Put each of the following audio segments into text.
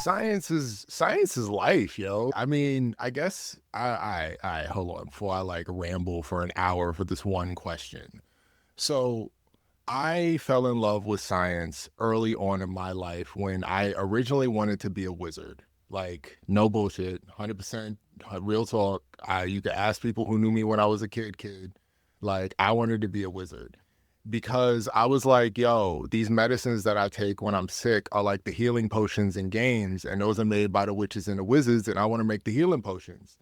Science is life, yo. I mean, I guess I hold on before I like ramble for an hour for this one question. So I fell in love with science early on in my life when I originally wanted to be a wizard. Like, no bullshit, 100% real talk. You could ask people who knew me when I was a kid. Like, I wanted to be a wizard because I was like, yo, these medicines that I take when I'm sick are like the healing potions in games, and those are made by the witches and the wizards, and I want to make the healing potions.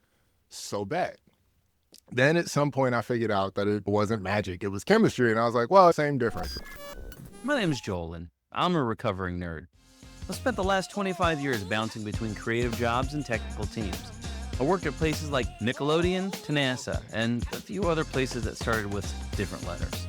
So bet. Then at some point I figured out that it wasn't magic, it was chemistry, and I was like, well, same difference. My name's Joel, and I'm a recovering nerd. I spent the last 25 years bouncing between creative jobs and technical teams. I worked at places like Nickelodeon to NASA, and a few other places that started with different letters.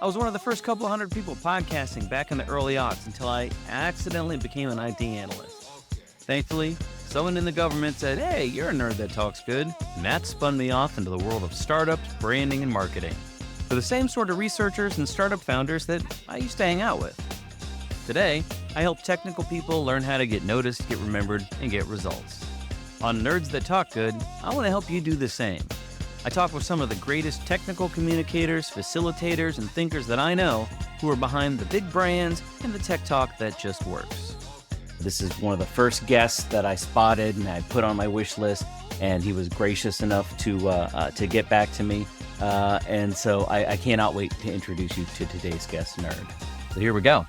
I was one of the first couple hundred people podcasting back in the early aughts until I accidentally became an IT analyst. Thankfully, someone in the government said, "Hey, you're a nerd that talks good," and that spun me off into the world of startups, branding, and marketing. For the same sort of researchers and startup founders that I used to hang out with. Today, I help technical people learn how to get noticed, get remembered, and get results. On Nerds That Talk Good, I want to help you do the same. I talk with some of the greatest technical communicators, facilitators, and thinkers that I know who are behind the big brands and the tech talk that just works. This is one of the first guests that I spotted and I put on my wish list, and he was gracious enough to get back to me. And so I cannot wait to introduce you to today's guest nerd. So here we go.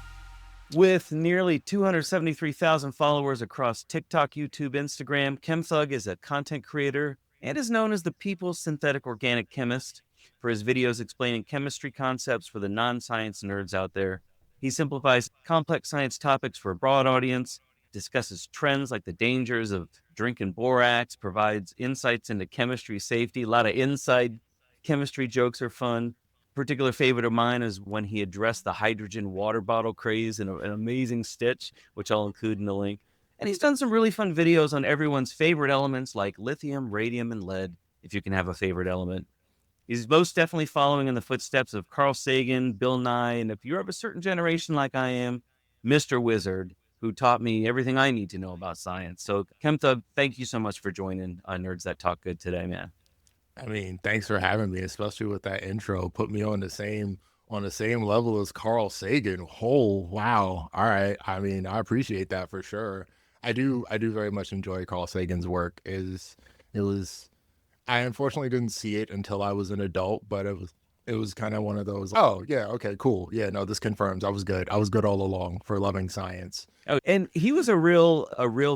With nearly 273,000 followers across TikTok, YouTube, Instagram, Chem is a content creator and is known as the People's Synthetic Organic Chemist for his videos explaining chemistry concepts for the non-science nerds out there. He simplifies complex science topics for a broad audience, discusses trends like the dangers of drinking borax, provides insights into chemistry safety. A lot of inside chemistry jokes are fun. Particular favorite of mine is when he addressed the hydrogen water bottle craze in an amazing stitch, which I'll include in the link. And he's done some really fun videos on everyone's favorite elements like lithium, radium, and lead, if you can have a favorite element. He's most definitely following in the footsteps of Carl Sagan, Bill Nye, and if you're of a certain generation like I am, Mr. Wizard, who taught me everything I need to know about science. So, Kemthug, thank you so much for joining Nerds That Talk Good today, man. I mean, thanks for having me, especially with that intro. Put me on the same level as Carl Sagan. Oh, wow. All right. I mean, I appreciate that for sure. I do very much enjoy Carl Sagan's work. It was I unfortunately didn't see it until I was an adult, but it was kind of one of those, oh, yeah, okay, cool. Yeah, no, this confirms I was good. I was good all along for loving science. Oh, and he was a real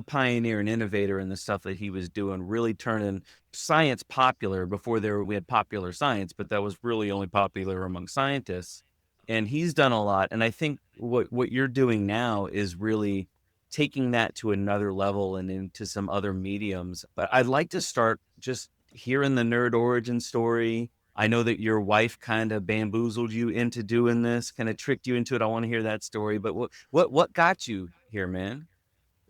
pioneer and innovator in the stuff that he was doing, really turning science popular. Before we had popular science, but that was really only popular among scientists. And he's done a lot. And I think what you're doing now is really taking that to another level and into some other mediums. But I'd like to start just hearing the nerd origin story. I know that your wife kind of bamboozled you into doing this, kind of tricked you into it. I want to hear that story. But what got you here, man?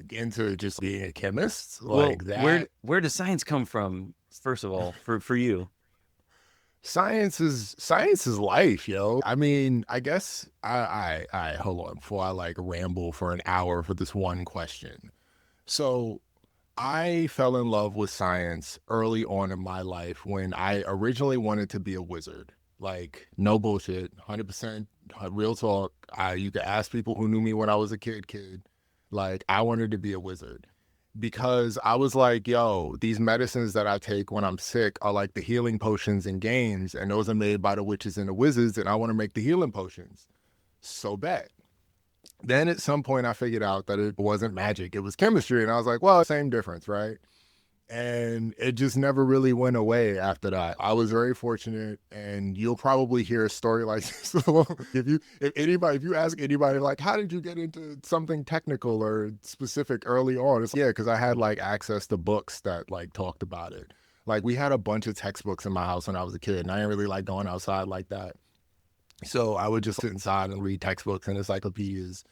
Into just being a chemist Well, like that. where does science come from, first of all, for you? Science is life, yo. I mean, I guess I hold on before I like ramble for an hour for this one question. So I fell in love with science early on in my life when I originally wanted to be a wizard. Like, no bullshit, 100% real talk. You could ask people who knew me when I was a kid. Like, I wanted to be a wizard because I was like, yo, these medicines that I take when I'm sick are like the healing potions in games, and those are made by the witches and the wizards, and I want to make the healing potions. So bet. Then at some point I figured out that it wasn't magic, it was chemistry, and I was like, well, same difference, right? And it just never really went away after that. I was very fortunate, and you'll probably hear a story like this. If you ask anybody, like, how did you get into something technical or specific early on? It's yeah, because I had like access to books that like talked about it. Like, we had a bunch of textbooks in my house when I was a kid, and I didn't really like going outside like that. So I would just sit inside and read textbooks and encyclopedias.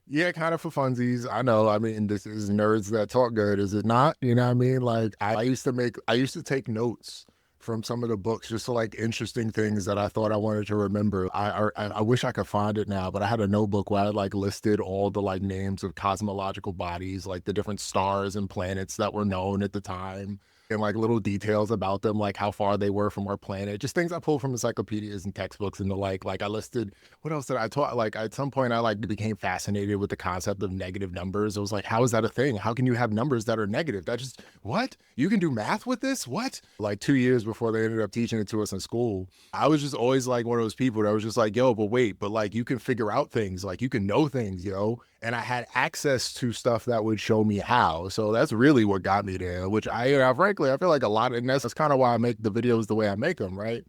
Yeah, kind of for funsies. I know. I mean, this is Nerds That Talk Good, is it not? You know what I mean? Like, I used to take notes from some of the books, just like interesting things that I thought I wanted to remember. I wish I could find it now, but I had a notebook where I like listed all the like names of cosmological bodies, like the different stars and planets that were known at the time, and like little details about them, like how far they were from our planet, just things I pulled from encyclopedias and textbooks and the like I listed. What else did I taught? Like at some point I like became fascinated with the concept of negative numbers. I was like, how is that a thing? How can you have numbers that are negative? That just, what? You can do math with this? What? Like 2 years before they ended up teaching it to us in school, I was just always like one of those people that was just like, yo, but wait, but like you can figure out things, like you can know things, yo. And I had access to stuff that would show me how. So that's really what got me there, which frankly, I feel like a lot of, and that's kind of why I make the videos the way I make them, right?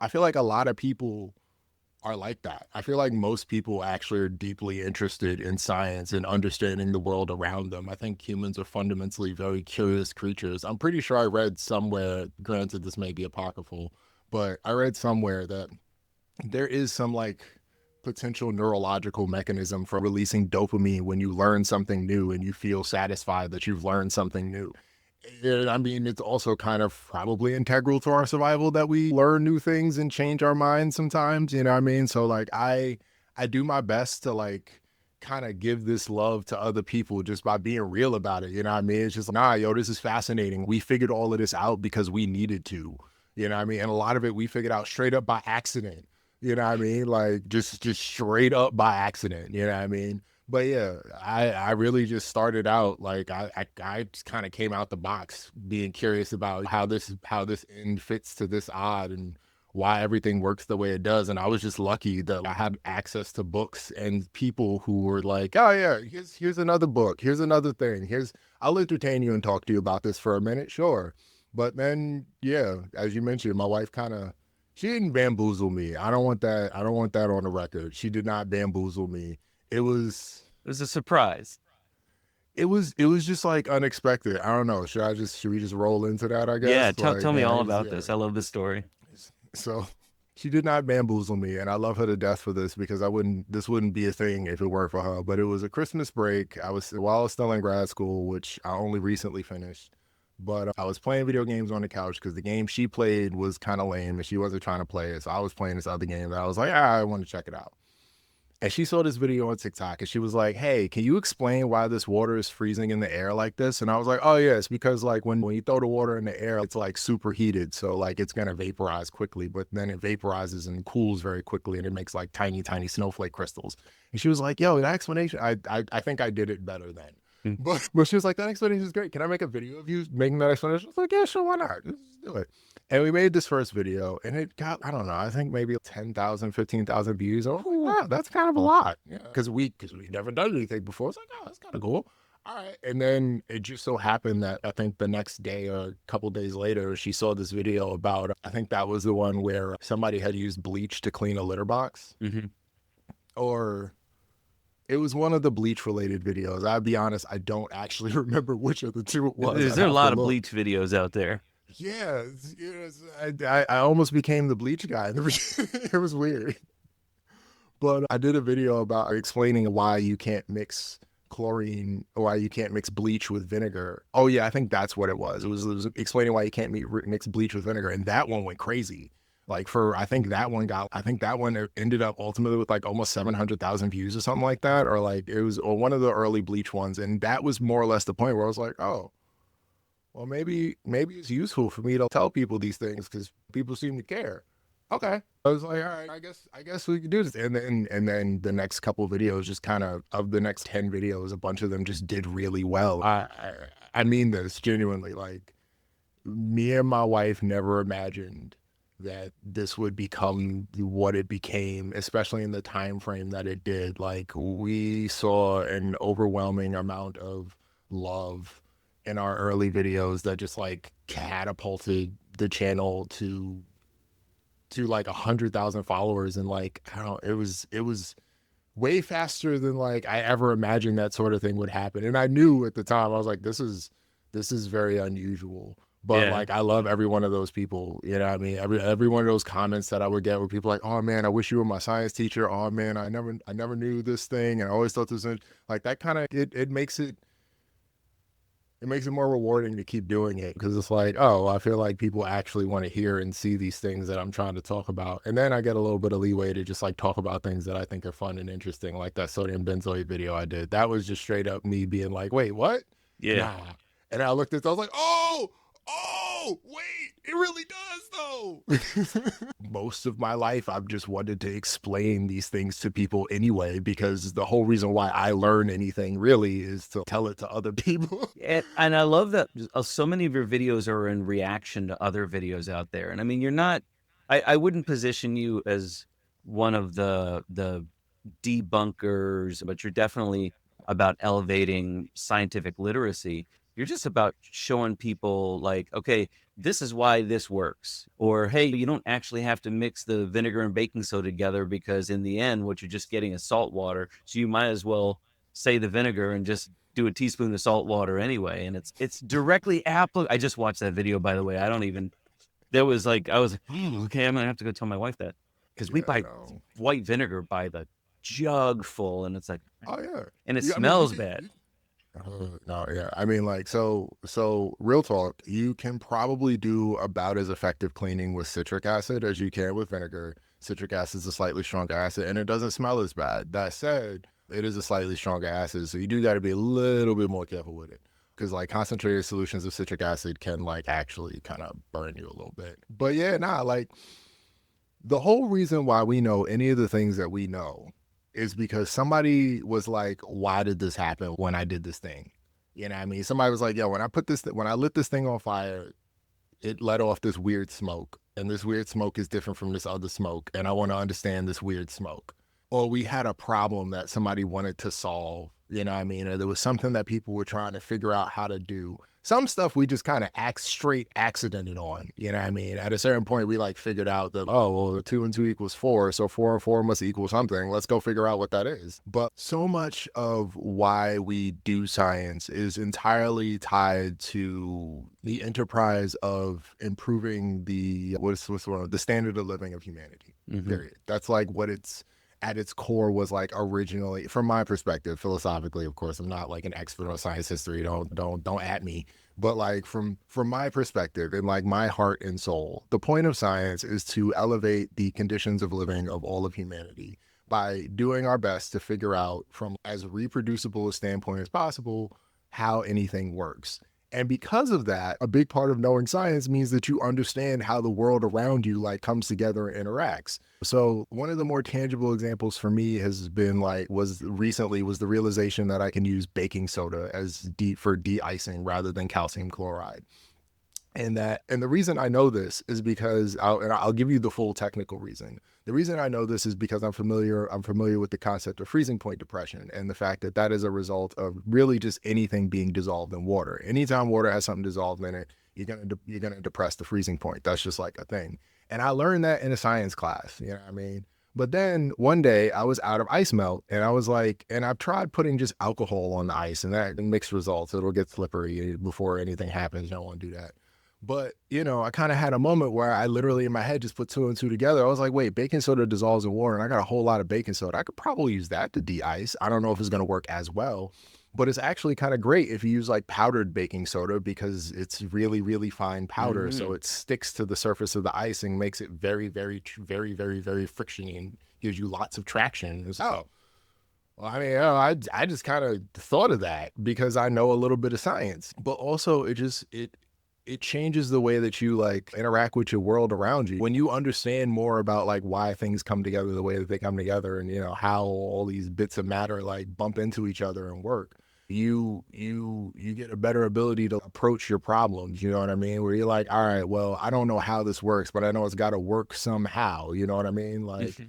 I feel like a lot of people are like that. I feel like most people actually are deeply interested in science and understanding the world around them. I think humans are fundamentally very curious creatures. I'm pretty sure I read somewhere, granted this may be apocryphal, but I read somewhere that there is some like potential neurological mechanism for releasing dopamine when you learn something new and you feel satisfied that you've learned something new. And I mean, it's also kind of probably integral to our survival that we learn new things and change our minds sometimes, you know what I mean? So like I do my best to like kind of give this love to other people just by being real about it, you know what I mean? It's just, nah, yo, this is fascinating. We figured all of this out because we needed to, you know what I mean? And a lot of it we figured out straight up by accident. You know what I mean? Like just straight up by accident, you know what I mean? But yeah, I really just started out like I just kind of came out the box being curious about how this end fits to this odd and why everything works the way it does. And I was just lucky that I had access to books and people who were like, oh yeah, here's another book, here's another thing, I'll entertain you and talk to you about this for a minute, sure. But then yeah, as you mentioned, my wife kind of, she didn't bamboozle me. I don't want that. I don't want that on the record. She did not bamboozle me. It was It was a surprise. it was just like unexpected. I don't know. Should we just roll into that, I Yeah, guess? tell me Yeah, all it was, about yeah. this. I love this story. So she did not bamboozle me, and I love her to death for this because this wouldn't be a thing if it weren't for her. But it was a Christmas break. While I was still in grad school, which I only recently finished. But I was playing video games on the couch because the game she played was kind of lame and she wasn't trying to play it. So I was playing this other game that I was like, I want to check it out. And she saw this video on TikTok and she was like, hey, can you explain why this water is freezing in the air like this? And I was like, oh yeah, it's because like when you throw the water in the air, it's like superheated. So like it's going to vaporize quickly, but then it vaporizes and cools very quickly and it makes like tiny, tiny snowflake crystals. And she was like, yo, that explanation, I think I did it better then. Hmm. But she was like, that explanation is great. Can I make a video of you making that explanation? I was like, yeah, sure, why not? Let's do it. And we made this first video and it got, I don't know, I think maybe 10,000, 15,000 views. Oh, wow, that's kind of a lot. Yeah. Because we've never done anything before. It's like, oh, that's kind of cool. All right. And then it just so happened that I think the next day or a couple days later, she saw this video about, I think that was the one where somebody had used bleach to clean a litter box. Mm-hmm. Or it was one of the Bleach related videos. I'll be honest, I don't actually remember which of the two it was. There's I'd a have lot to of look. Bleach videos out there. Yeah, I almost became the Bleach guy. It was weird. But I did a video about explaining why you can't mix chlorine, or why you can't mix bleach with vinegar. Oh yeah, I think that's what it was. It was explaining why you can't mix bleach with vinegar, and that one went crazy. Like I think that one ended up ultimately with like almost 700,000 views or something like that, or like it was or one of the early Bleach ones, and that was more or less the point where I was like, oh, well maybe it's useful for me to tell people these things because people seem to care. Okay. I was like, all right, I guess we could do this. And then the next couple videos just kind of the next 10 videos, a bunch of them just did really well. I mean this genuinely. Like me and my wife never imagined that this would become what it became, especially in the time frame that it did. Like we saw an overwhelming amount of love in our early videos that just like catapulted the channel to like 100,000 followers, and like I don't know, it was way faster than like I ever imagined that sort of thing would happen. And I knew at the time I was like, this is very unusual. But Yeah. like I love every one of those people. You know what I mean? Every one of those comments that I would get where people like, oh man, I wish you were my science teacher. Oh man, I never knew this thing and I always thought this was like that kind of it makes it it makes it more rewarding to keep doing it because it's like, oh, I feel like people actually want to hear and see these things that I'm trying to talk about. And then I get a little bit of leeway to just like talk about things that I think are fun and interesting, like that sodium benzoate video I did. That was just straight up me being like, wait, what? Yeah. Nah. And I looked at it, I was like, oh, wait, it really does though. Most of my life, I've just wanted to explain these things to people anyway, because the whole reason why I learn anything really is to tell it to other people. And I love that so many of your videos are in reaction to other videos out there. And I mean, you're not, I wouldn't position you as one of the debunkers, but you're definitely about elevating scientific literacy. You're just about showing people like, okay, this is why this works. Or, hey, you don't actually have to mix the vinegar and baking soda together because in the end, what you're just getting is salt water. So you might as well say the vinegar and just do a teaspoon of salt water anyway. And it's directly applicable. I just watched that video, by the way. I was like, okay, I'm gonna have to go tell my wife that. Because we buy white vinegar by the jug full, and it's like, oh yeah, and it smells bad. No, yeah. I mean, like, so real talk, you can probably do about as effective cleaning with citric acid as you can with vinegar. Citric acid is a slightly stronger acid, and it doesn't smell as bad. That said, it is a slightly stronger acid, so you do got to be a little bit more careful with it. Because, like, concentrated solutions of citric acid can, like, actually kind of burn you a little bit. But, yeah, like, the whole reason why we know any of the things that we know is because somebody was like, why did this happen when I did this thing? You know what I mean? Somebody was like, yo, when I lit this thing on fire, it let off this weird smoke. And this weird smoke is different from this other smoke. And I want to understand this weird smoke. Or we had a problem that somebody wanted to solve. You know what I mean? Or there was something that people were trying to figure out how to do. Some stuff we just kind of straight accidented on, you know what I mean? At a certain point, we like figured out that, oh, well, 2 and 2 equals 4, so 4 and 4 must equal something. Let's go figure out what that is. But so much of why we do science is entirely tied to the enterprise of improving the, the standard of living of humanity, period. That's like what it's, at its core was like originally, from my perspective, philosophically, of course, I'm not like an expert on science history. Don't at me. But like from my perspective and like my heart and soul, the point of science is to elevate the conditions of living of all of humanity by doing our best to figure out from as reproducible a standpoint as possible how anything works. And because of that, a big part of knowing science means that you understand how the world around you like comes together and interacts. So one of the more tangible examples for me has been was the realization that I can use baking soda as for de-icing rather than calcium chloride. And the reason I know this is because I'll give you the full technical reason. The reason I know this is because I'm familiar with the concept of freezing point depression and the fact that that is a result of really just anything being dissolved in water. Anytime water has something dissolved in it, you're gonna depress the freezing point. That's just like a thing. And I learned that in a science class, you know what I mean? But then one day I was out of ice melt and I was like, and I've tried putting just alcohol on the ice and that mixed results. It'll get slippery before anything happens. You don't want to do that. But, you know, I kind of had a moment where I literally in my head just put 2 and 2 together. I was like, wait, baking soda dissolves in water and I got a whole lot of baking soda. I could probably use that to de-ice. I don't know if it's going to work as well, but it's actually kind of great if you use like powdered baking soda because it's really, really fine powder. So it sticks to the surface of the ice and makes it very, very, very, very, very frictiony and gives you lots of traction. Well, I mean, I just kind of thought of that because I know a little bit of science, but also it changes the way that you like interact with your world around you. When you understand more about like why things come together the way that they come together and, you know, how all these bits of matter like bump into each other and work, you get a better ability to approach your problems. You know what I mean? Where you're like, all right, well, I don't know how this works, but I know it's got to work somehow. You know what I mean? Like,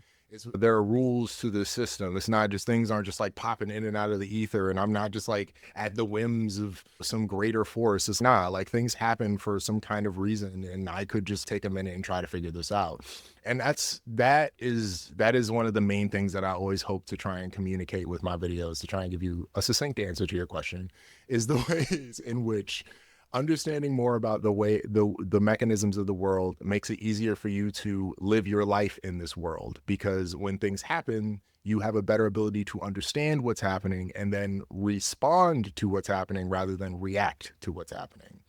there are rules to the system. It's not just things aren't just like popping in and out of the ether. And I'm not just like at the whims of some greater force. It's not like things happen for some kind of reason. And I could just take a minute and try to figure this out. And that is one of the main things that I always hope to try and communicate with my videos, to try and give you a succinct answer to your question, is the ways in which understanding more about the way the mechanisms of the world makes it easier for you to live your life in this world, because when things happen, you have a better ability to understand what's happening and then respond to what's happening rather than react to what's happening.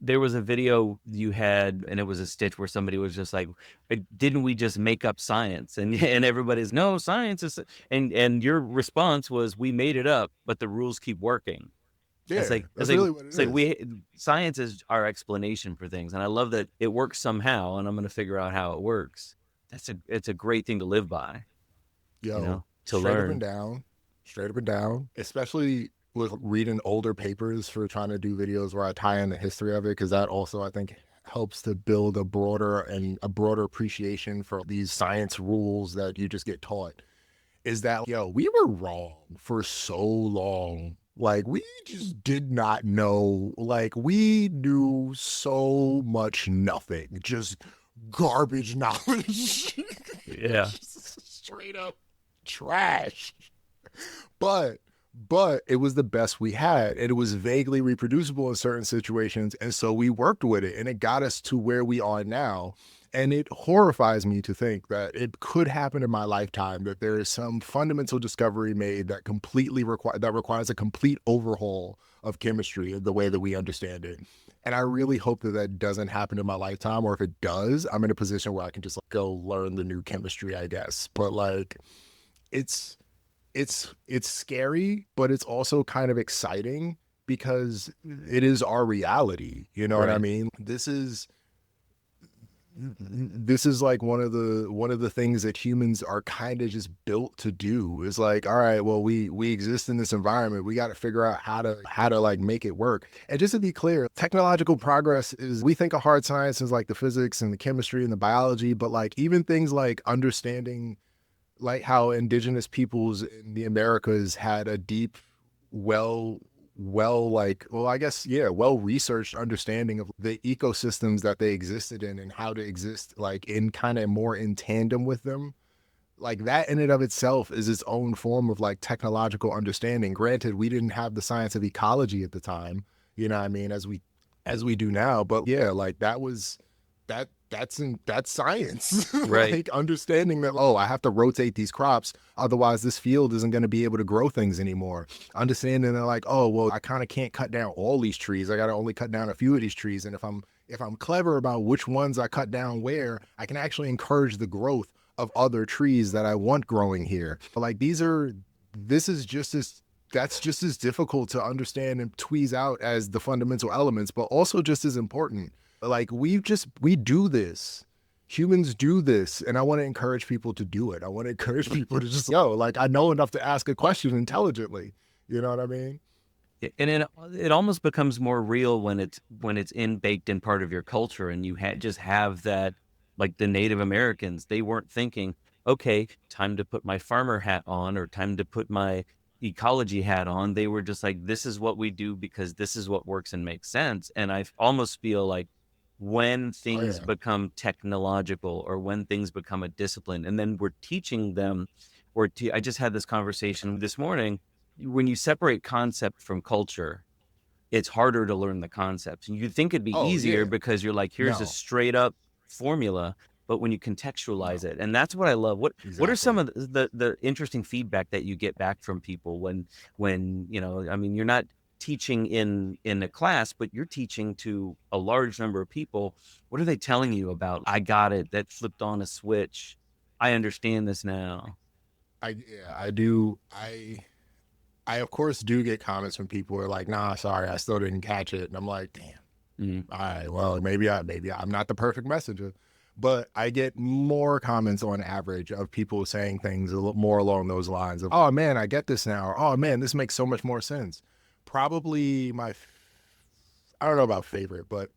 There was a video you had, and it was a stitch where somebody was just like, "Didn't we just make up science?" And and everybody's, "No, science is," and your response was, "We made it up, but the rules keep working." Yeah, It's that's like really what it is. science is our explanation for things, and I love that it works somehow, and I'm going to figure out how it works. It's a great thing to live by, Yo, to learn. straight up and down, especially with reading older papers for trying to do videos where I tie in the history of it, because that also, I think, helps to build a broader appreciation for these science rules that you just get taught. Is that, yo, we were wrong for so long. Like, we just did not know. Like, we knew so much nothing, just garbage knowledge. Yeah. Straight up trash. But it was the best we had, and it was vaguely reproducible in certain situations, and so we worked with it, and it got us to where we are now. And it horrifies me to think that it could happen in my lifetime, that there is some fundamental discovery made that requires a complete overhaul of chemistry and the way that we understand it. And I really hope that that doesn't happen in my lifetime, or if it does, I'm in a position where I can just like, go learn the new chemistry, I guess. But like, it's it's scary, but it's also kind of exciting because it is our reality. You know what I Right. mean? This is like one of the things that humans are kind of just built to do, is like, all right, well, we exist in this environment, we got to figure out how to like make it work. And just to be clear, technological progress is, we think of hard sciences like the physics and the chemistry and the biology, but like even things like understanding like how indigenous peoples in the Americas had a deep, well, I guess, yeah, well researched understanding of the ecosystems that they existed in and how to exist like in kind of more in tandem with them. Like that in and of itself is its own form of like technological understanding. Granted, we didn't have the science of ecology at the time, you know what I mean, as we do now. But yeah, like that was that's science. Right. Like understanding that, oh, I have to rotate these crops, otherwise this field isn't going to be able to grow things anymore. Understanding that, like, oh well, I kind of can't cut down all these trees, I got to only cut down a few of these trees, and if I'm clever about which ones I cut down where, I can actually encourage the growth of other trees that I want growing here. Like this is just as that's just as difficult to understand and tweeze out as the fundamental elements, but also just as important. Like we do this. Humans do this, and I want to encourage people to do it. I want to encourage people to just, yo, like, I know enough to ask a question intelligently. You know what I mean? And it almost becomes more real when it's in baked in part of your culture, and you just have that, like the Native Americans, they weren't thinking, okay, time to put my farmer hat on or time to put my ecology hat on. They were just like, this is what we do because this is what works and makes sense. And I almost feel like when Oh things yeah. become technological or when things become a discipline, and then we're teaching them, I just had this conversation this morning. When you separate concept from culture, it's harder to learn the concepts. And you'd think it'd be Oh easier yeah. because you're like, here's a No. straight up formula. But when you contextualize No. it, and that's what I love. What are some Exactly. of the interesting feedback that you get back from people when I mean, you're not teaching in a class, but you're teaching to a large number of people. What are they telling you about? I got it. That flipped on a switch. I understand this now. I do. I of course do get comments from people who are like, nah, sorry, I still didn't catch it. And I'm like, damn. Mhm. All right, well, maybe I'm not the perfect messenger, but I get more comments on average of people saying things a little more along those lines of, "Oh man, I get this now," or "Oh man, this makes so much more sense." Probably I don't know about favorite, but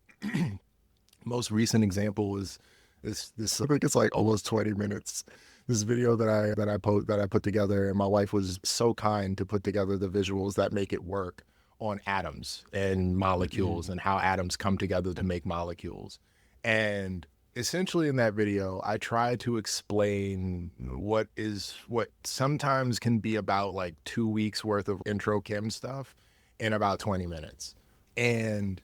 most recent example is this. I think it's like almost 20 minutes. This video that I put together, and my wife was so kind to put together the visuals that make it work, on atoms and molecules and how atoms come together to make molecules. And essentially in that video, I try to explain what sometimes can be about like 2 weeks worth of intro chem stuff in about 20 minutes. And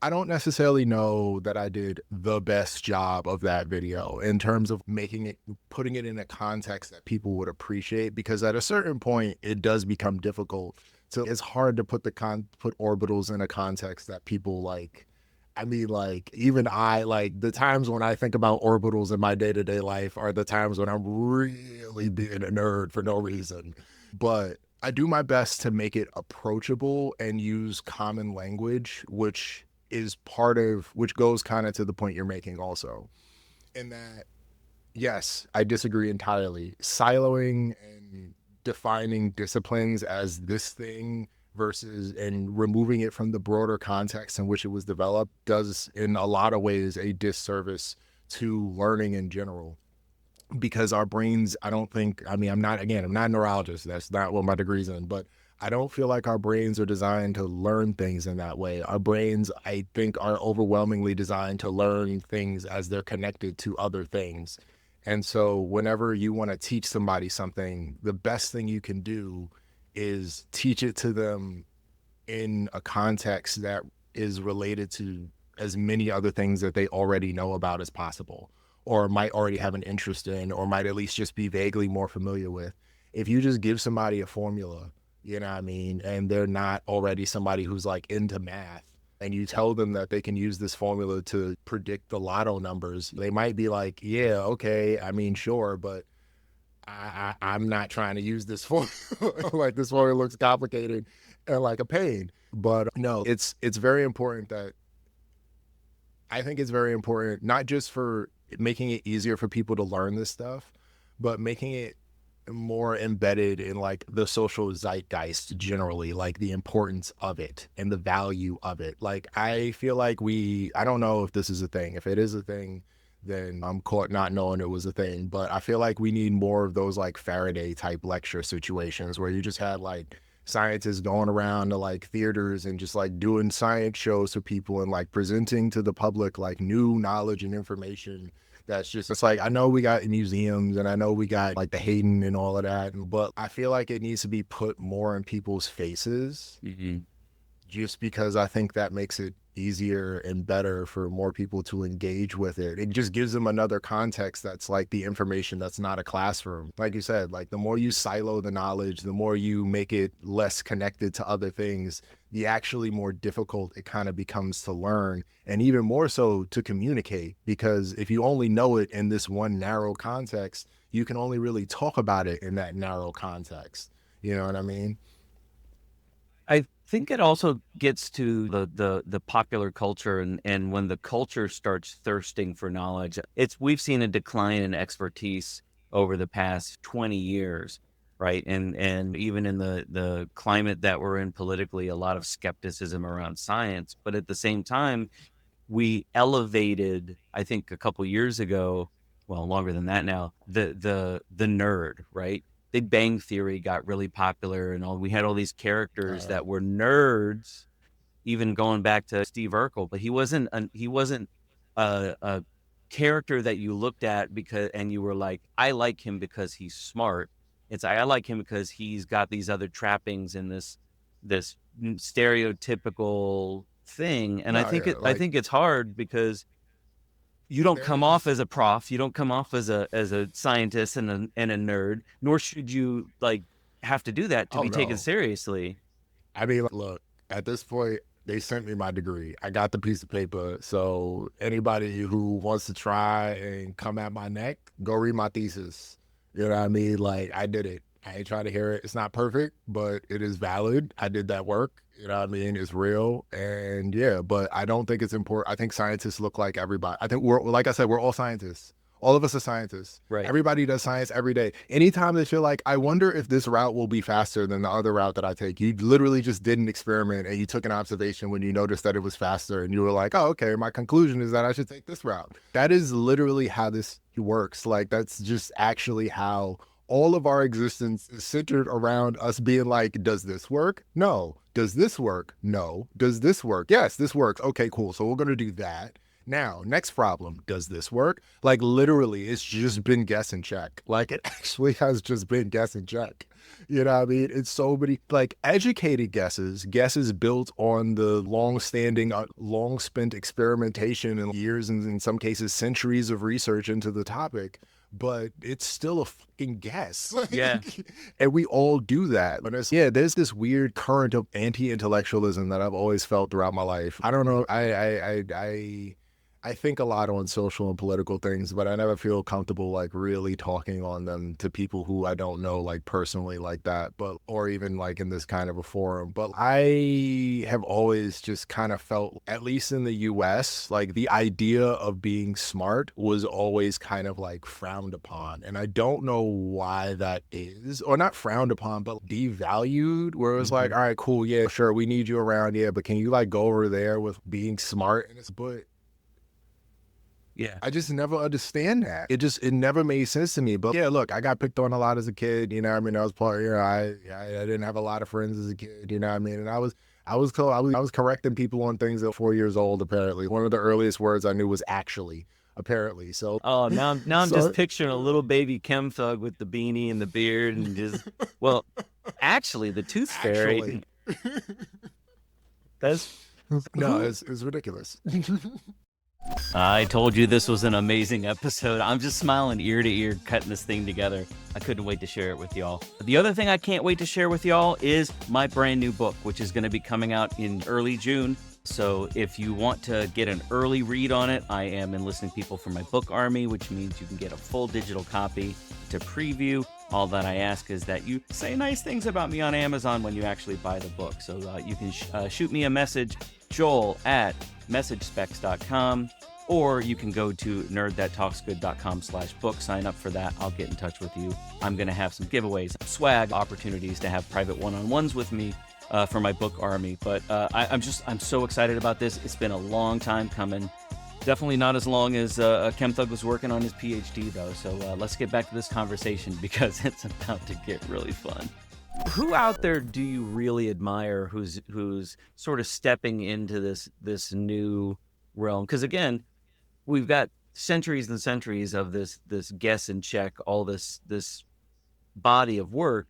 I don't necessarily know that I did the best job of that video in terms of making it, putting it in a context that people would appreciate, because at a certain point it does become difficult. So it's hard to put orbitals in a context that people like. I mean, like, even I, like, the times when I think about orbitals in my day-to-day life are the times when I'm really being a nerd for no reason. But I do my best to make it approachable and use common language, which goes kind of to the point you're making also. In that, yes, I disagree entirely. Siloing and defining disciplines as this thing versus and removing it from the broader context in which it was developed does in a lot of ways a disservice to learning in general, because our brains, I don't think, I mean, I'm not a neurologist, that's not what my degree's in, but I don't feel like our brains are designed to learn things in that way. Our brains, I think, are overwhelmingly designed to learn things as they're connected to other things. And so whenever you want to teach somebody something, the best thing you can do is teach it to them in a context that is related to as many other things that they already know about as possible, or might already have an interest in, or might at least just be vaguely more familiar with. If you just give somebody a formula, you know what I mean, and they're not already somebody who's like into math, and you tell them that they can use this formula to predict the lotto numbers, they might be like, yeah, okay, I mean, sure, but I'm not trying to use this formula. Like, this formula looks complicated and like a pain. But no, it's very important that, I think it's very important, not just for making it easier for people to learn this stuff, but making it more embedded in like the social zeitgeist generally, like the importance of it and the value of it. Like, I feel like I don't know if this is a thing. If it is a thing, then I'm caught not knowing it was a thing. But I feel like we need more of those like Faraday type lecture situations where you just had like scientists going around to like theaters and just like doing science shows for people and like presenting to the public like new knowledge and information. That's just, it's like, I know we got museums and I know we got like the Hayden and all of that, but I feel like it needs to be put more in people's faces, just because I think that makes it easier and better for more people to engage with it. It just gives them another context that's like the information that's not a classroom. Like you said, like the more you silo the knowledge, the more you make it less connected to other things, the actually more difficult it kind of becomes to learn, and even more so to communicate, because if you only know it in this one narrow context, you can only really talk about it in that narrow context. You know what I mean? I think it also gets to the popular culture, and when the culture starts thirsting for knowledge, we've seen a decline in expertise over the past 20 years, right? And even in the climate that we're in politically, a lot of skepticism around science. But at the same time, we elevated, I think a couple years ago, well, longer than that now, the nerd, right? Big Bang Theory got really popular, and we had all these characters that were nerds, even going back to Steve Urkel, but he wasn't a character that you looked at and you were like, I like him because he's smart. It's I like him because he's got these other trappings in this stereotypical thing. And No, yeah, I like think it's hard because you don't come off as a prof, you don't come off as a scientist and a nerd, nor should you like have to do that to oh be taken no. seriously. I mean, look, at this point, they sent me my degree. I got the piece of paper. So anybody who wants to try and come at my neck, go read my thesis. You know what I mean? Like, I did it. I ain't trying to hear it. It's not perfect, but it is valid. I did that work. You know what I mean? It's real. And yeah, but I don't think it's important. I think scientists look like everybody. I think like I said, we're all scientists. All of us are scientists. Right. Everybody does science every day. Anytime they feel like, I wonder if this route will be faster than the other route that I take, you literally just did an experiment and you took an observation when you noticed that it was faster and you were like, oh, okay, my conclusion is that I should take this route. That is literally how this works. Like, that's just actually how all of our existence is centered around us being like, does this work? No. Does this work? No. Does this work? Yes, this works. Okay, cool. So we're going to do that. Now, next problem, does this work? Like literally, it's just been guess and check. Like it actually has just been guess and check. You know what I mean? It's so many like educated guesses built on the long-standing, long spent experimentation and years and in some cases centuries of research into the topic. But it's still a fucking guess. Yeah. And we all do that. But yeah, there's this weird current of anti-intellectualism that I've always felt throughout my life. I don't know. I think a lot on social and political things, but I never feel comfortable like really talking on them to people who I don't know like personally like that, but or even like in this kind of a forum. But I have always just kind of felt, at least in the US, like the idea of being smart was always kind of like frowned upon. And I don't know why that is, or not frowned upon, but devalued, where it was like, all right, cool, yeah, sure, we need you around, yeah, but can you like go over there with being smart? And it's, but Yeah. I just never understand that. It never made sense to me. But yeah, look, I got picked on a lot as a kid. You know what I mean? I was part, you know, I didn't have a lot of friends as a kid. You know what I mean? And I was correcting people on things at 4 years old. Apparently, one of the earliest words I knew was actually. Apparently, so. Oh, now I'm So- just picturing a little baby Chem thug with the beanie and the beard and just, well, actually, the tooth fairy. Actually. That's No, it's ridiculous. I told you this was an amazing episode. I'm just smiling ear to ear, cutting this thing together. I couldn't wait to share it with y'all. The other thing I can't wait to share with y'all is my brand new book, which is going to be coming out in early June. So if you want to get an early read on it, I am enlisting people for my book army, which means you can get a full digital copy to preview. All that I ask is that you say nice things about me on Amazon when you actually buy the book. So you can shoot me a message, joel@messagespecs.com, or you can go to nerdthattalksgood.com/book. Sign up for that. I'll get in touch with you. I'm going to have some giveaways, swag, opportunities to have private one-on-ones with me for my book army. But I'm so excited about this. It's been a long time coming. Definitely not as long as Chem Thug was working on his PhD, though. So let's get back to this conversation because it's about to get really fun. Who out there do you really admire who's sort of stepping into this new realm? Because again, we've got centuries and centuries of this guess and check, all this body of work,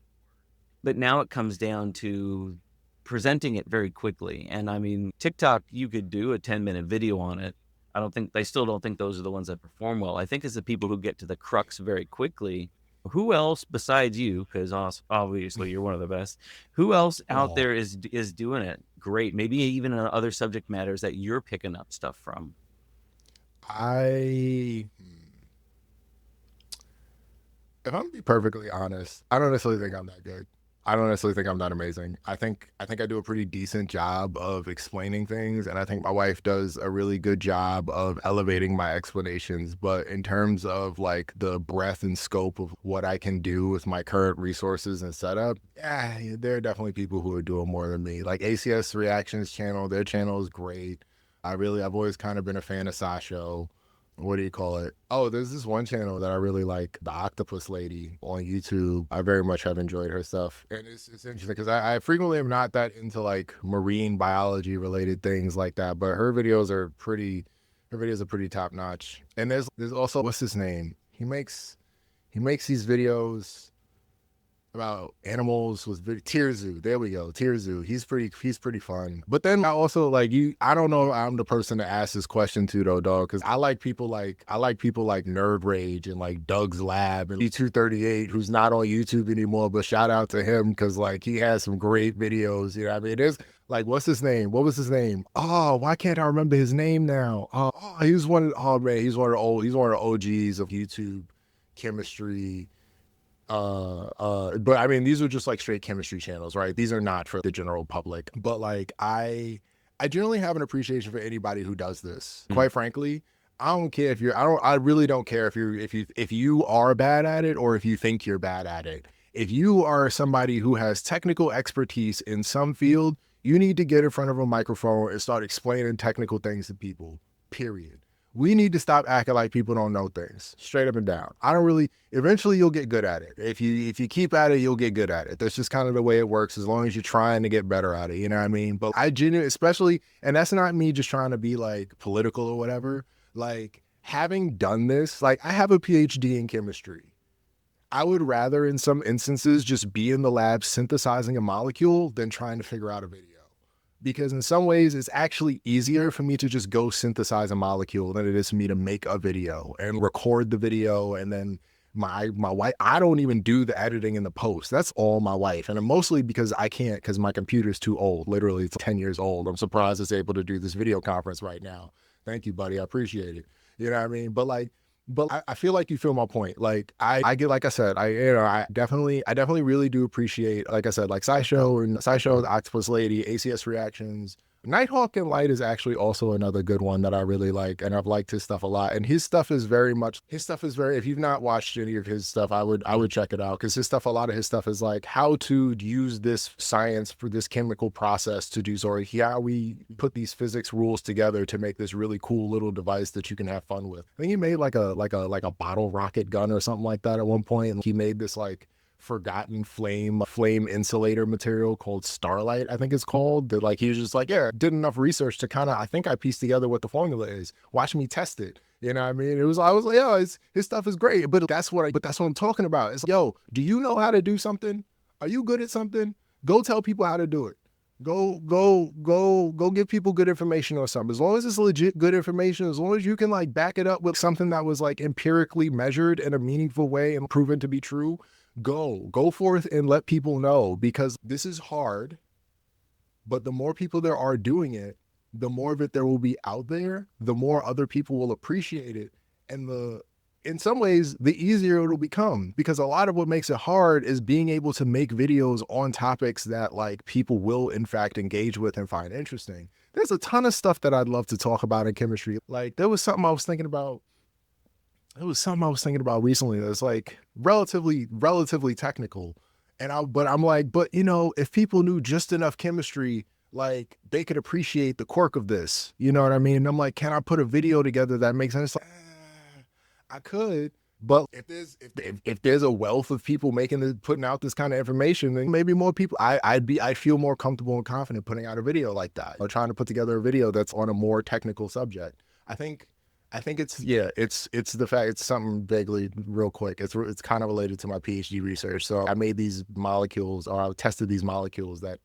but now it comes down to presenting it very quickly. And I mean, TikTok, you could do a 10-minute video on it. I still don't think those are the ones that perform well. I think it's the people who get to the crux very quickly. Who else besides you, because obviously you're one of the best, who else out there is doing it great? Maybe even on other subject matters that you're picking up stuff from. If I'm gonna be perfectly honest, I don't necessarily think I'm that good. I don't necessarily think I'm that amazing. I think I do a pretty decent job of explaining things, and I think my wife does a really good job of elevating my explanations. But in terms of like the breadth and scope of what I can do with my current resources and setup, yeah, there are definitely people who are doing more than me. Like ACS Reactions channel, their channel is great. I've always kind of been a fan of Sasho. What do you call it? Oh, there's this one channel that I really like, the Octopus Lady on YouTube. I very much have enjoyed her stuff. And it's interesting because I frequently am not that into like marine biology related things like that, but her videos are pretty top notch. And there's also, what's his name? He makes these videos about animals with Tirzu. There we go, Tirzu. He's pretty fun. But then I also like you. I don't know if I'm the person to ask this question to though, dog, because I like people like Nerd Rage and like Doug's Lab and EP238, who's not on YouTube anymore. But shout out to him because like he has some great videos. You know what I mean? There's like, what's his name? What was his name? Oh, why can't I remember his name now? He's one of the OGs of YouTube chemistry. But I mean, these are just like straight chemistry channels, right? These are not for the general public. But like, I generally have an appreciation for anybody who does this. Quite frankly, I don't care if I really don't care if you are bad at it or if you think you're bad at it. If you are somebody who has technical expertise in some field, you need to get in front of a microphone and start explaining technical things to people, period. We need to stop acting like people don't know things, straight up and down. I don't really, eventually you'll get good at it. If you keep at it, you'll get good at it. That's just kind of the way it works, as long as you're trying to get better at it, you know what I mean? But I genuinely, especially, and that's not me just trying to be like political or whatever, like having done this, like I have a PhD in chemistry. I would rather in some instances just be in the lab synthesizing a molecule than trying to figure out a video. Because in some ways, it's actually easier for me to just go synthesize a molecule than it is for me to make a video and record the video. And then my wife, I don't even do the editing and the post. That's all my wife. And mostly because I can't, because my computer's too old. Literally, it's 10 years old. I'm surprised it's able to do this video conference right now. Thank you, buddy. I appreciate it. You know what I mean? But I feel like you feel my point. Like I get, like I said, I definitely really do appreciate, like I said, like SciShow, the Octopus Lady, ACS Reactions. Nighthawk and Light is actually also another good one that I really like, and I've liked his stuff a lot. And his stuff is very, if you've not watched any of his stuff, I would check it out, because a lot of his stuff is like how to use this science for this chemical process to do, or how we put these physics rules together to make this really cool little device that you can have fun with. I think he made like a bottle rocket gun or something like that at one point, and he made this like forgotten flame insulator material called Starlight, I think it's called, that like he was just like, yeah, did enough research to kind of, I think I pieced together what the formula is. Watch me test it. You know what I mean? I was like, yo, his stuff is great. But that's what I'm talking about. It's like, yo, do you know how to do something? Are you good at something? Go tell people how to do it. Go give people good information or something. As long as it's legit good information, as long as you can like back it up with something that was like empirically measured in a meaningful way and proven to be true, go forth and let people know, because this is hard, but the more people there are doing it, the more of it there will be out there, the more other people will appreciate it. And in some ways, the easier it'll become, because a lot of what makes it hard is being able to make videos on topics that like people will in fact engage with and find interesting. There's a ton of stuff that I'd love to talk about in chemistry. Like there was something I was thinking about recently that's like relatively technical. But I'm like, but you know, if people knew just enough chemistry, like they could appreciate the quirk of this. You know what I mean? And I'm like, can I put a video together that makes sense? Like, I could, but if there's a wealth of people putting out this kind of information, then maybe more people, I'd feel more comfortable and confident putting out a video like that, or trying to put together a video that's on a more technical subject. I think it's the fact, it's something vaguely real quick. It's kind of related to my PhD research. So I made these molecules, or I tested these molecules that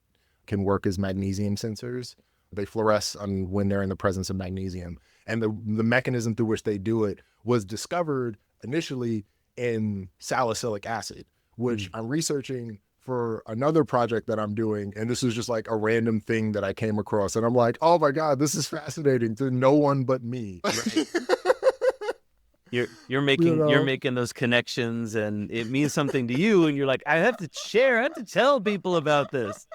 can work as magnesium sensors. They fluoresce when they're in the presence of magnesium. And the mechanism through which they do it was discovered initially in salicylic acid, which I'm researching for another project that I'm doing. And this was just like a random thing that I came across. And I'm like, oh my God, this is fascinating to no one but me. Right? You're making those connections, and it means something to you. And you're like, I have to tell people about this.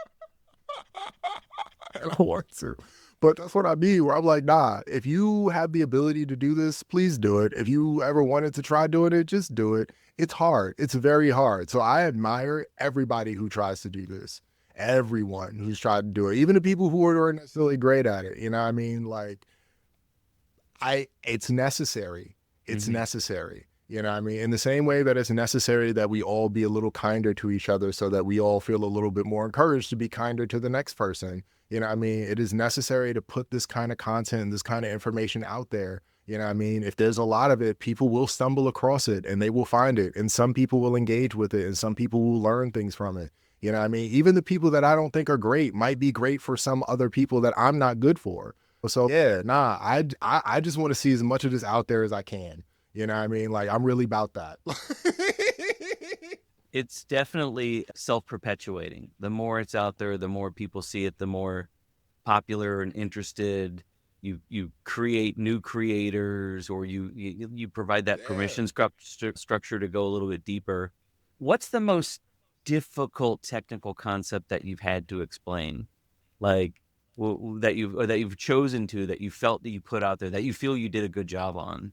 I don't want to. But that's what I mean, where I'm like, nah, if you have the ability to do this, please do it. If you ever wanted to try doing it, just do it. It's hard. It's very hard. So I admire everybody who tries to do this. Everyone who's tried to do it. Even the people who aren't necessarily great at it. You know what I mean? Like, it's necessary. It's necessary. You know what I mean? In the same way that it's necessary that we all be a little kinder to each other, so that we all feel a little bit more encouraged to be kinder to the next person. You know what I mean? It is necessary to put this kind of content, this kind of information out there. You know what I mean? If there's a lot of it, people will stumble across it and they will find it. And some people will engage with it and some people will learn things from it. You know what I mean? Even the people that I don't think are great might be great for some other people that I'm not good for. So yeah, nah, I just want to see as much of this out there as I can. You know what I mean? Like, I'm really about that. It's definitely self-perpetuating. The more it's out there, the more people see it, the more popular and interested you create new creators, or you provide that permission structure to go a little bit deeper. What's the most difficult technical concept that you've had to explain, like that you've chosen to, that you felt that you put out there, that you feel you did a good job on?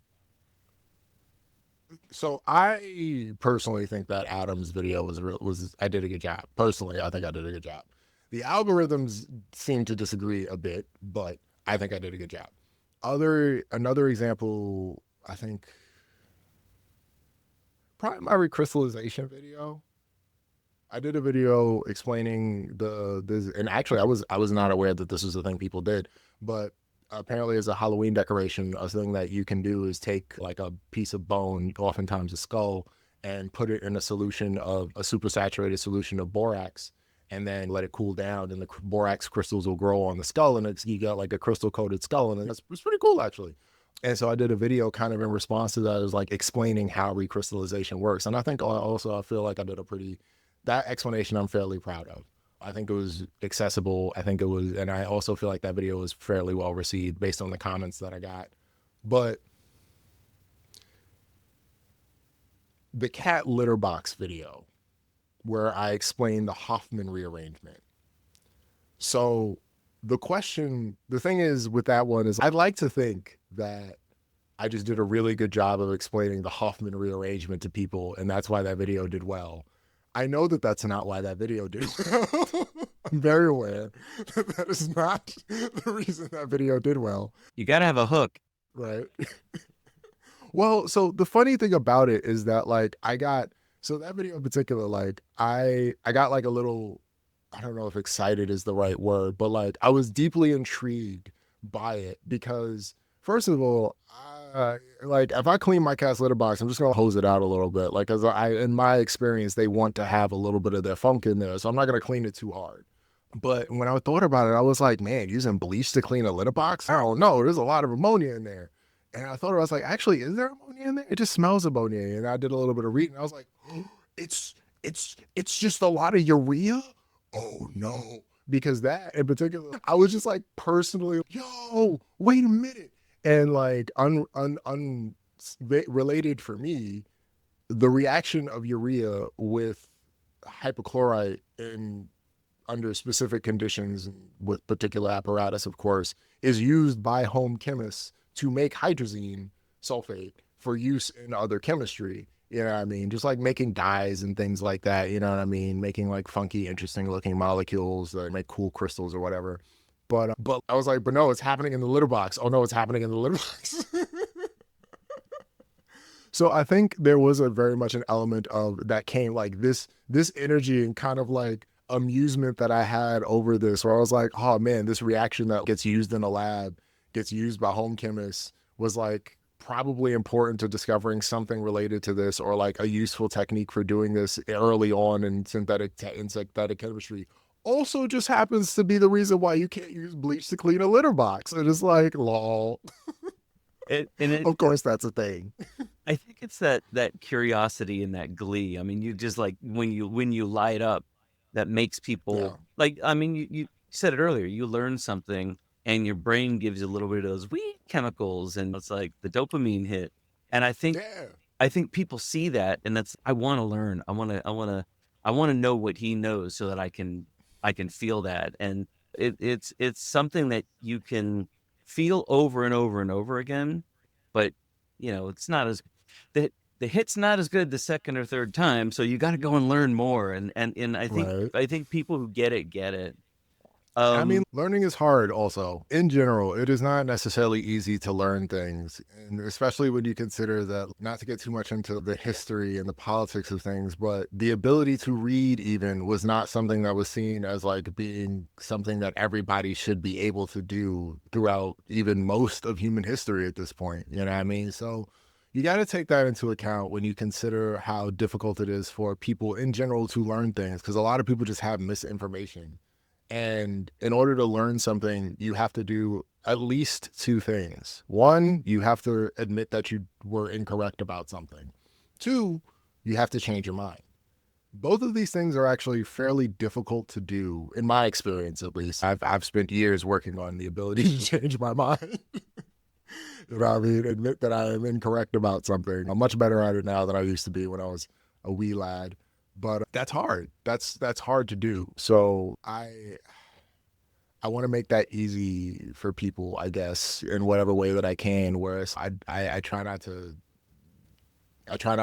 So I personally think that Adam's video was I did a good job. Personally, I think I did a good job. The algorithms seem to disagree a bit, but I think I did a good job. Another example, I think probably my recrystallization video. I did a video explaining this, and actually I was not aware that this was a thing people did, but apparently as a Halloween decoration, a thing that you can do is take like a piece of bone, oftentimes a skull, and put it in a solution of a supersaturated solution of borax, and then let it cool down, and the borax crystals will grow on the skull, and you got like a crystal coated skull, and it's pretty cool actually. And so I did a video kind of in response to that, is like explaining how recrystallization works. And I think also I feel like I did a pretty, that explanation I'm fairly proud of. I think it was accessible. I think it was, and I also feel like that video was fairly well received based on the comments that I got. But the cat litter box video, where I explained the Hoffman rearrangement. So the thing is with that one is I'd like to think that I just did a really good job of explaining the Hoffman rearrangement to people, and that's why that video did well. I know that that's not why that video did well. I'm very aware that that is not the reason that video did well. You got to have a hook. Right. Well, so the funny thing about it is that like so that video in particular, like I got like a little, I don't know if excited is the right word, but like I was deeply intrigued by it because first of all, like if I clean my cat's litter box, I'm just gonna hose it out a little bit. Like as in my experience, they want to have a little bit of their funk in there, so I'm not gonna clean it too hard. But when I thought about it, I was like, man, using bleach to clean a litter box? I don't know. There's a lot of ammonia in there. And I thought, I was like, actually, is there ammonia in there? It just smells ammonia. And I did a little bit of reading. I was like, oh, it's just a lot of urea. Oh no. Because that in particular, I was just like personally, yo, wait a minute. And like related for me, the reaction of urea with hypochlorite in under specific conditions with particular apparatus, of course, is used by home chemists to make hydrazine sulfate for use in other chemistry. You know what I mean? Just like making dyes and things like that. You know what I mean? Making like funky, interesting looking molecules that make cool crystals or whatever. But I was like, but no, it's happening in the litter box. Oh no, it's happening in the litter box. So I think there was a very much an element of that came like this energy and kind of like amusement that I had over this, where I was like, oh man, this reaction that gets used in a lab, gets used by home chemists, was like probably important to discovering something related to this, or like a useful technique for doing this early on in synthetic chemistry. Also just happens to be the reason why you can't use bleach to clean a litter box. It is like, lol. Of course that's a thing. I think it's that curiosity and that glee. I mean, you just like when you light up, that makes people like. I mean, you said it earlier. You learn something, and your brain gives you a little bit of those weed chemicals, and it's like the dopamine hit. And I think people see that, and that's, I want to learn. I want to know what he knows so that I can feel that. And it's something that you can feel over and over and over again, but it's not as the hit's not as good the second or third time, so you got to go and learn more. And I think I think people who get it. I mean, learning is hard also. In general, it is not necessarily easy to learn things, and especially when you consider that, not to get too much into the history and the politics of things, but the ability to read even was not something that was seen as like being something that everybody should be able to do throughout even most of human history at this point. You know what I mean? So you got to take that into account when you consider how difficult it is for people in general to learn things, because a lot of people just have misinformation. And in order to learn something, you have to do at least two things. One, you have to admit that you were incorrect about something. Two, you have to change your mind. Both of these things are actually fairly difficult to do, in my experience at least. I've spent years working on the ability to change my mind. You know what I mean? Admit that I am incorrect about something. I'm much better at it now than I used to be when I was a wee lad. But that's hard. That's hard to do. So I want to make that easy for people, I guess, in whatever way that I can. Whereas I try not to. I try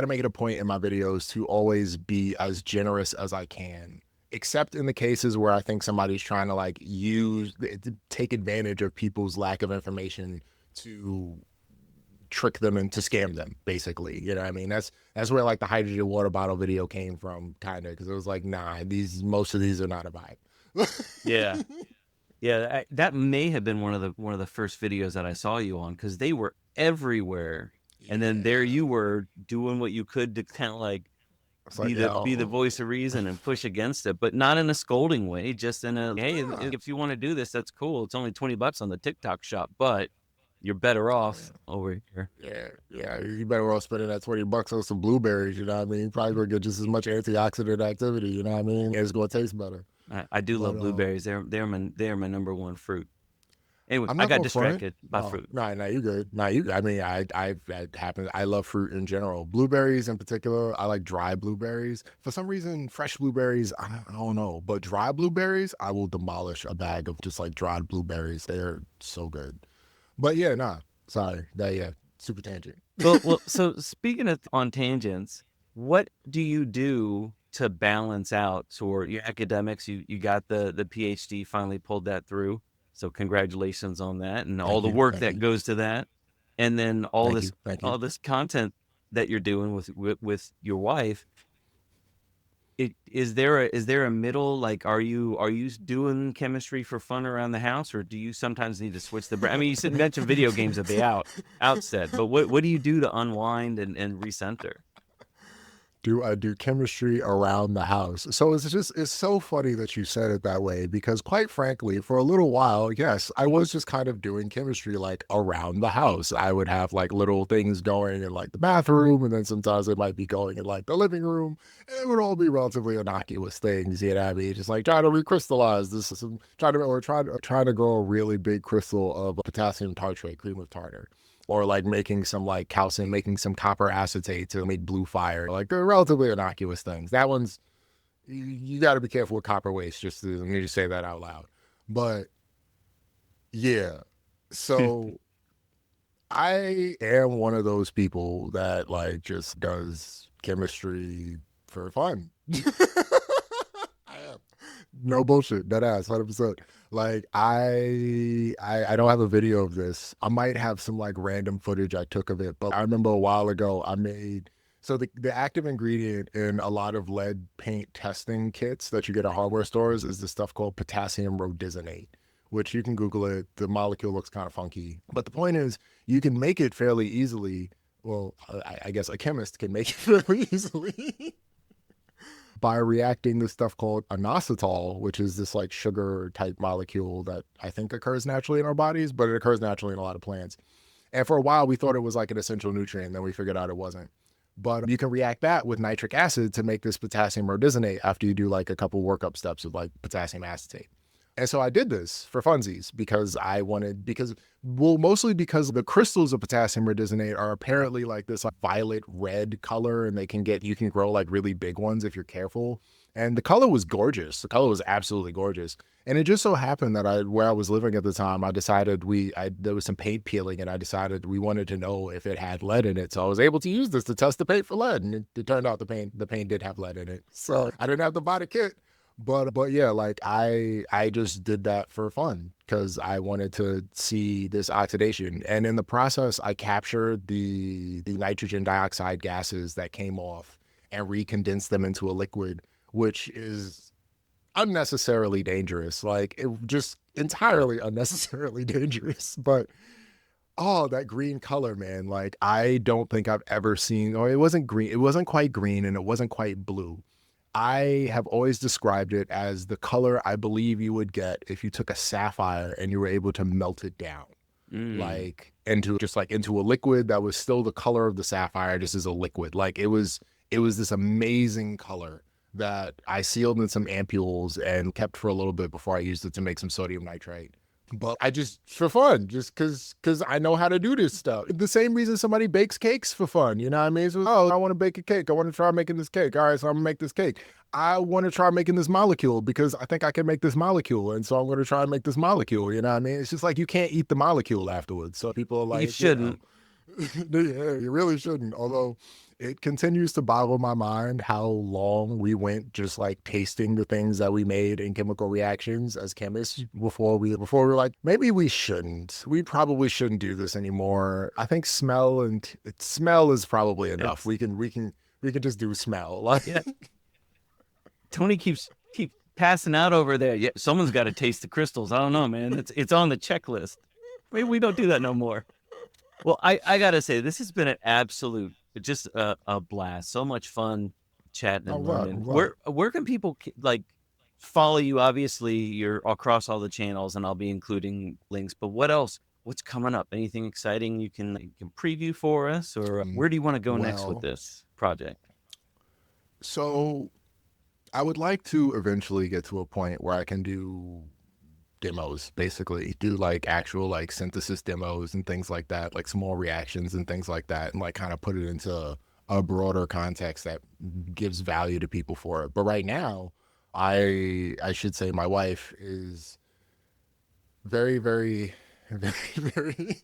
to make it a point in my videos to always be as generous as I can except in the cases where I think somebody's trying to like take advantage of people's lack of information to trick them and to scam them, basically. You know what I mean? That's where like the hydrogen water bottle video came from, kind of, because it was like, nah, most of these are not a vibe. Yeah. Yeah, that may have been one of the first videos that I saw you on, because they were everywhere, and then there you were doing what you could to kind of like be the voice of reason and push against it, but not in a scolding way, just in a, hey, if you want to do this, that's cool. It's only $20 on the TikTok shop, but you're better off over here. Yeah. You better off spending that $20 on some blueberries. You know what I mean? Probably gonna get just as much antioxidant activity. You know what I mean? It's gonna taste better. I do love blueberries. They're my number one fruit. Anyway, I got distracted by fruit. No, you good. I mean, that happens. I love fruit in general. Blueberries in particular, I like dry blueberries. For some reason, fresh blueberries, I don't know. But dry blueberries, I will demolish a bag of just like dried blueberries. They're so good. But yeah, sorry. Super tangent. Well, so speaking of on tangents, what do you do to balance out? So your academics, you got the PhD, finally pulled that through. So congratulations on that, and all the work that goes to that. And then all this content that you're doing with your wife. Is there a middle, like, are you doing chemistry for fun around the house, or do you sometimes need to switch I mean, you mentioned video games at the outset, but what do you do to unwind and recenter? Do I do chemistry around the house? So it's so funny that you said it that way, because quite frankly, for a little while, yes, I was just kind of doing chemistry like around the house. I would have like little things going in like the bathroom, and then sometimes it might be going in like the living room. And it would all be relatively innocuous things, you know what I mean? Just like trying to recrystallize this, trying to grow a really big crystal of potassium tartrate, cream of tartar. Or like making some like calcium, making some copper acetate to make blue fire. Like they're relatively innocuous things. That one's, you got to be careful with copper waste, just to, let me just say that out loud. But yeah, so I am one of those people that like just does chemistry for fun. I am. No bullshit, dead ass, 100%. Like I don't have a video of this. I might have some like random footage I took of it, but I remember a while ago so the active ingredient in a lot of lead paint testing kits that you get at hardware stores is this stuff called potassium rhodizonate, which you can Google it. The molecule looks kind of funky, but the point is you can make it fairly easily. Well, I guess a chemist can make it fairly easily. By reacting this stuff called inositol, which is this like sugar type molecule that I think occurs naturally in our bodies, but it occurs naturally in a lot of plants. And for a while, we thought it was like an essential nutrient. Then we figured out it wasn't. But you can react that with nitric acid to make this potassium rhodizonate after you do like a couple workup steps of like potassium acetate. And so I did this for funsies mostly because the crystals of potassium rhodizonate are apparently like this like violet red color, and you can grow like really big ones if you're careful. And the color was gorgeous. The color was absolutely gorgeous. And it just so happened that where I was living at the time, I decided there was some paint peeling, and I decided we wanted to know if it had lead in it. So I was able to use this to test the paint for lead, and it turned out the paint did have lead in it. So I didn't have to buy the kit. But yeah, like I just did that for fun because I wanted to see this oxidation. And in the process, I captured the nitrogen dioxide gases that came off and recondensed them into a liquid, which is unnecessarily dangerous. Like it just entirely unnecessarily dangerous. But that green color, man, like I don't think I've ever seen, or it wasn't green. It wasn't quite green and it wasn't quite blue. I have always described it as the color I believe you would get if you took a sapphire and you were able to melt it down, like into a liquid that was still the color of the sapphire, just as a liquid. Like it was this amazing color that I sealed in some ampules and kept for a little bit before I used it to make some sodium nitrate. But I just, for fun, just cause I know how to do this stuff. The same reason somebody bakes cakes for fun, you know what I mean? So, I want to bake a cake. I want to try making this cake. All right, so I'm gonna make this cake. I want to try making this molecule because I think I can make this molecule. And so I'm going to try and make this molecule, you know what I mean? It's just like, you can't eat the molecule afterwards. So people are like, you shouldn't. Yeah, you really shouldn't. Although it continues to boggle my mind how long we went just like tasting the things that we made in chemical reactions as chemists before we were like, maybe we probably shouldn't do this anymore. I think smell is probably enough. It's, We can just do smell. Like, yeah. Tony keeps passing out over there. Yeah, someone's got to taste the crystals. I don't know, man. It's on the checklist. We don't do that no more. Well, I gotta say, this has been an absolute, just a blast. So much fun chatting and learning. Where can people like follow you? Obviously, you're across all the channels, and I'll be including links. But what else? What's coming up? Anything exciting you can preview for us, or where do you want to go next with this project? So I would like to eventually get to a point where I can do demos, basically do like actual like synthesis demos and things like that, like small reactions and things like that, and like kind of put it into a broader context that gives value to people for it. But right now, I should say my wife is very, very, very, very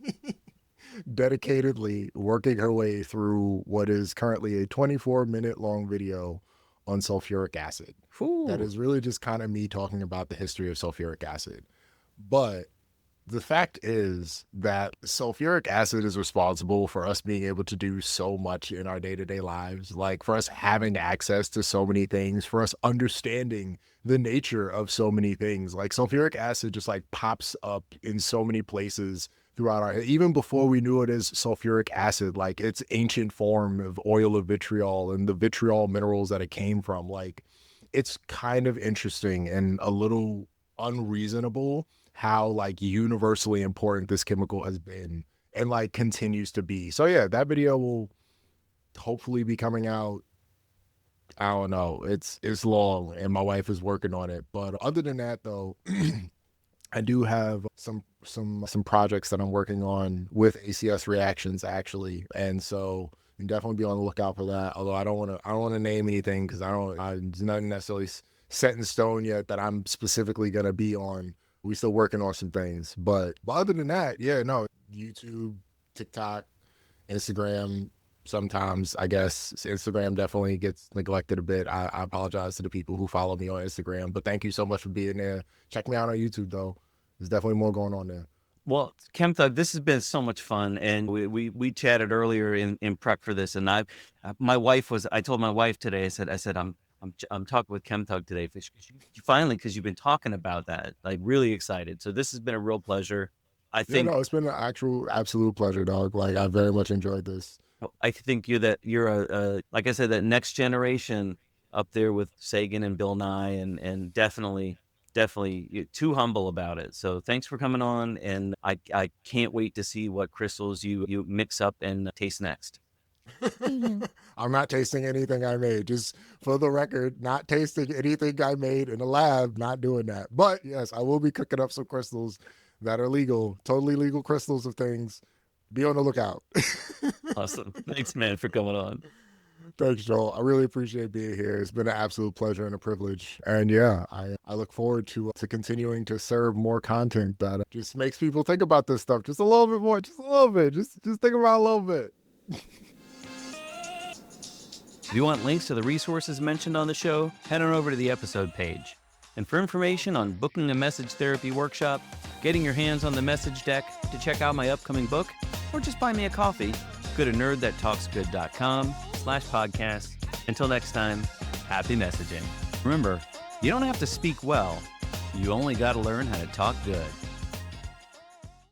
dedicatedly working her way through what is currently a 24-minute long video on sulfuric acid. Ooh. That is really just kind of me talking about the history of sulfuric acid. But the fact is that sulfuric acid is responsible for us being able to do so much in our day-to-day lives, like for us having access to so many things, for us understanding the nature of so many things. Like sulfuric acid just like pops up in so many places throughout even before we knew it as sulfuric acid, like its ancient form of oil of vitriol and the vitriol minerals that it came from. Like, it's kind of interesting and a little unreasonable how like universally important this chemical has been and like continues to be. So yeah, that video will hopefully be coming out. I don't know. It's long and my wife is working on it. But other than that though, I do have some projects that I'm working on with ACS reactions actually. And so you can definitely be on the lookout for that. Although I don't want to name anything because there's nothing necessarily set in stone yet that I'm specifically going to be on. We still working on some things, but other than that, yeah, no, YouTube, TikTok, Instagram. Sometimes I guess Instagram definitely gets neglected a bit. I apologize to the people who follow me on Instagram, but thank you so much for being there. Check me out on YouTube though. There's definitely more going on there. Well, Chem Thug, this has been so much fun, and we chatted earlier in prep for this, and I told my wife today, I said I'm talking with Chem Thug today, finally, because you've been talking about that, like really excited. So this has been a real pleasure. I think it's been an actual absolute pleasure, dog. Like I very much enjoyed this. I think you're a like I said, that next generation up there with Sagan and Bill Nye, and definitely you're too humble about it. So thanks for coming on, and I can't wait to see what crystals you mix up and taste next. I'm not tasting anything I made. Just for the record, not tasting anything I made in the lab, not doing that. But yes, I will be cooking up some crystals that are legal, totally legal crystals of things. Be on the lookout. Awesome. Thanks, man, for coming on. Thanks, Joel. I really appreciate being here. It's been an absolute pleasure and a privilege. And yeah, I look forward to continuing to serve more content that just makes people think about this stuff just a little bit more, just a little bit. Just think about it a little bit. If you want links to the resources mentioned on the show, head on over to the episode page. And for information on booking a message therapy workshop, getting your hands on the message deck to check out my upcoming book, or just buy me a coffee, go to nerdthattalksgood.com/podcast. Until next time, happy messaging. Remember, you don't have to speak well. You only got to learn how to talk good.